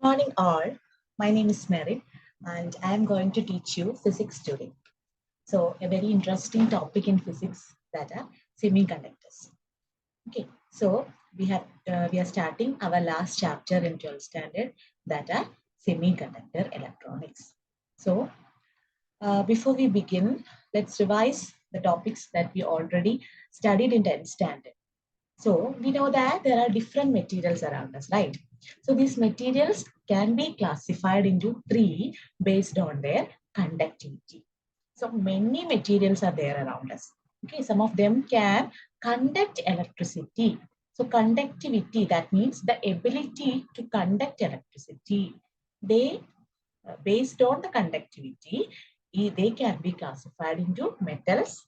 Morning all, my name is Mary and I am going to teach you physics today. So a very interesting topic in physics that are semiconductors. Okay, so we are starting our last chapter in 12th standard that are semiconductor electronics. So before we begin, let's revise the topics that we already studied in 10th standard. So we know that there are different materials around us, right? So these materials can be classified into three based on their conductivity. So many materials are there around us. Okay, some of them can conduct electricity. So conductivity, that means the ability to conduct electricity. They, based on the conductivity, they can be classified into metals,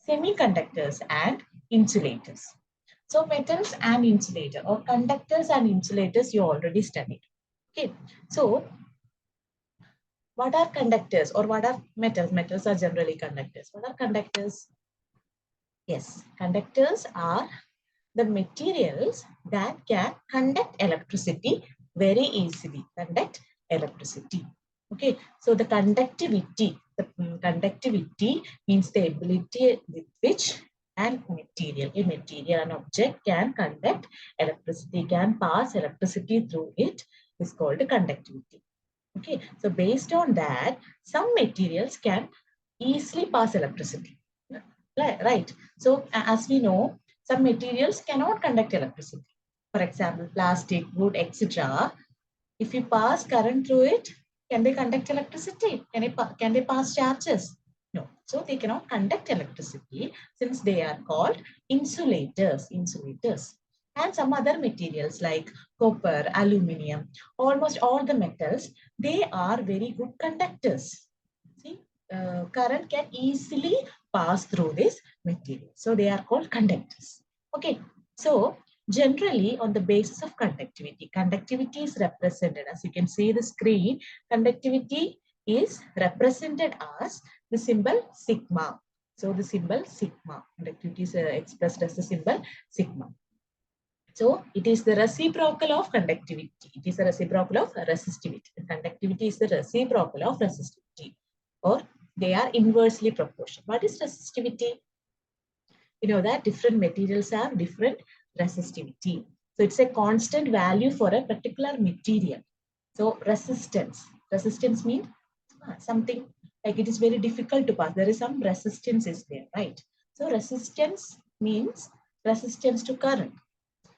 semiconductors, and insulators. So metals and insulator or conductors and insulators you already studied. Okay. So what are conductors or what are metals? Metals are generally conductors. What are conductors? Yes, conductors are the materials that can conduct electricity very easily. Conduct electricity. Okay. So the conductivity means the ability with which a material, an object can conduct electricity, can pass electricity through it is called conductivity. Okay, so based on that, some materials can easily pass electricity. Right. So as we know, some materials cannot conduct electricity. For example, plastic, wood, etc. If you pass current through it, can they conduct electricity? Can they pass charges? No. So they cannot conduct electricity since they are called insulators. And some other materials like copper, aluminium, almost all the metals, they are very good conductors. See, current can easily pass through this material. So they are called conductors. Okay. So generally, on the basis of conductivity, conductivity is represented, as you can see the screen, conductivity is represented as the symbol sigma. So the symbol sigma, conductivity is expressed as the symbol sigma. So it is the reciprocal of conductivity. It is the reciprocal of resistivity. Conductivity is the reciprocal of resistivity, or they are inversely proportional. What is resistivity? You know that different materials have different resistivity. So it's a constant value for a particular material. So resistance means something like it is very difficult to pass. There is some resistance is there, right? So resistance means resistance to current.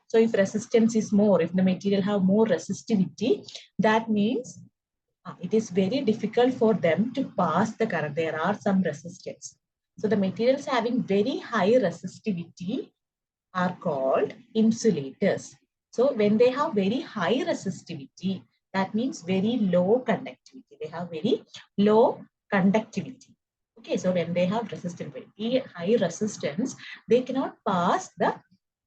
So if resistance is more, if the material have more resistivity, that means it is very difficult for them to pass the current. There are some resistance. So the materials having very high resistivity are called insulators. So when they have very high resistivity, that means very low conductivity. They have very low conductivity. Okay, so when they have very high resistance, they cannot pass the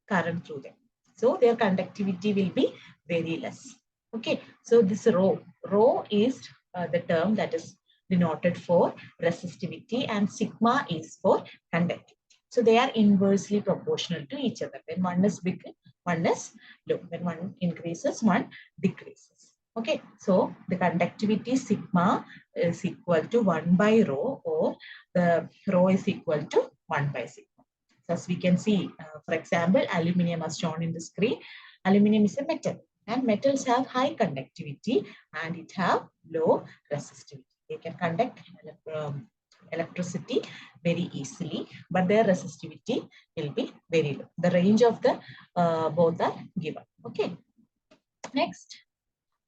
current through them. So their conductivity will be very less. Okay, so this rho is the term that is denoted for resistivity, and sigma is for conductivity. So they are inversely proportional to each other. When one is big, one is low. When one increases, one decreases. Okay, so the conductivity sigma is equal to 1 by rho, or the rho is equal to 1 by sigma. As we can see, for example, aluminium as shown in the screen. Aluminium is a metal, and metals have high conductivity and it have low resistivity. They can conduct electricity very easily, but their resistivity will be very low. The range of the both are given. Okay. Next,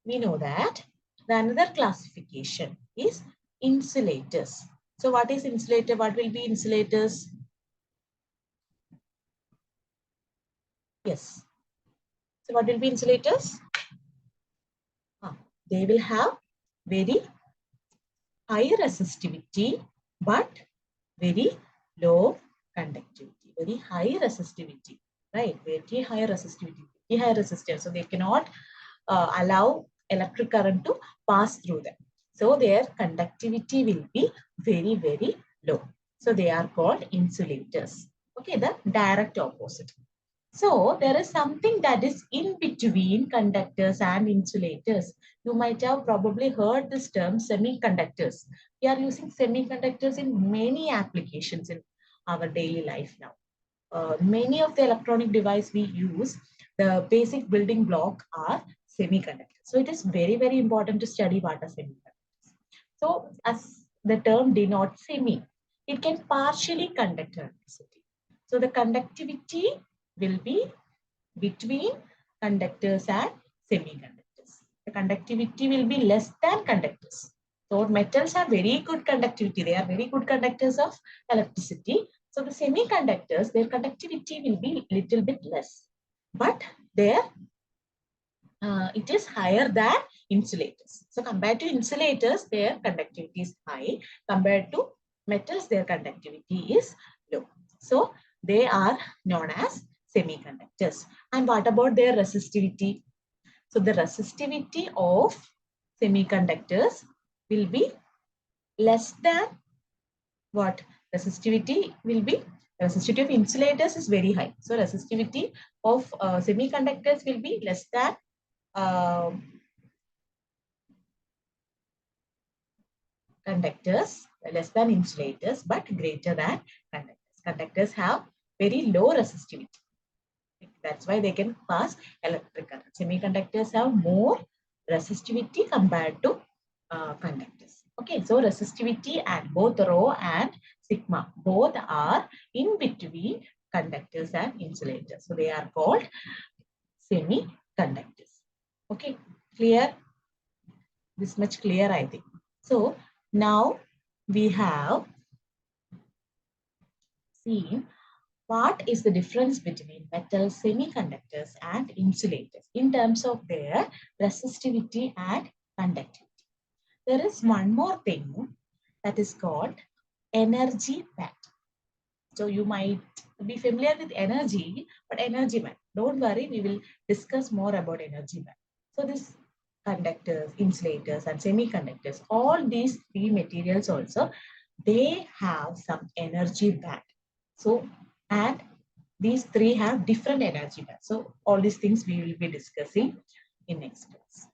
we know that the another classification is insulators. So what is insulator? What will be insulators? Yes. So what will be insulators? They will have very high resistivity, but very low conductivity. Very high resistivity, right? Very high resistivity, very high resistance. So they cannot allow electric current to pass through them. So their conductivity will be very, very low. So they are called insulators. Okay, the direct opposite. So there is something that is in between conductors and insulators. You might have probably heard this term semiconductors. We are using semiconductors in many applications in our daily life now. Many of the electronic device we use, the basic building block are semiconductors. So it is very, very important to study what are semiconductors. So as the term denotes semi, it can partially conduct electricity. So the conductivity will be between conductors and semiconductors. The conductivity will be less than conductors. So metals have very good conductivity. They are very good conductors of electricity. So the semiconductors, their conductivity will be little bit less. But their it is higher than insulators. So compared to insulators, their conductivity is high. Compared to metals, their conductivity is low. So they are known as semiconductors. And what about their resistivity? So the resistivity of semiconductors will be less than what? Resistivity will be, resistivity of insulators is very high. So resistivity of semiconductors will be less than conductors, less than insulators, but greater than conductors. Conductors have very low resistivity. That's why they can pass electric current. Semiconductors have more resistivity compared to conductors. Okay, so resistivity at both rho and sigma, both are in between conductors and insulators. So they are called semiconductors. Okay, clear? This much clear, I think. So now we have seen what is the difference between metal semiconductors and insulators in terms of their resistivity and conductivity. There is one more thing that is called energy band. So you might be familiar with energy, but energy band. Don't worry, we will discuss more about energy band. So this conductors, insulators, and semiconductors, all these three materials also, they have some energy band. So, and these three have different energy bands. So all these things we will be discussing in next class.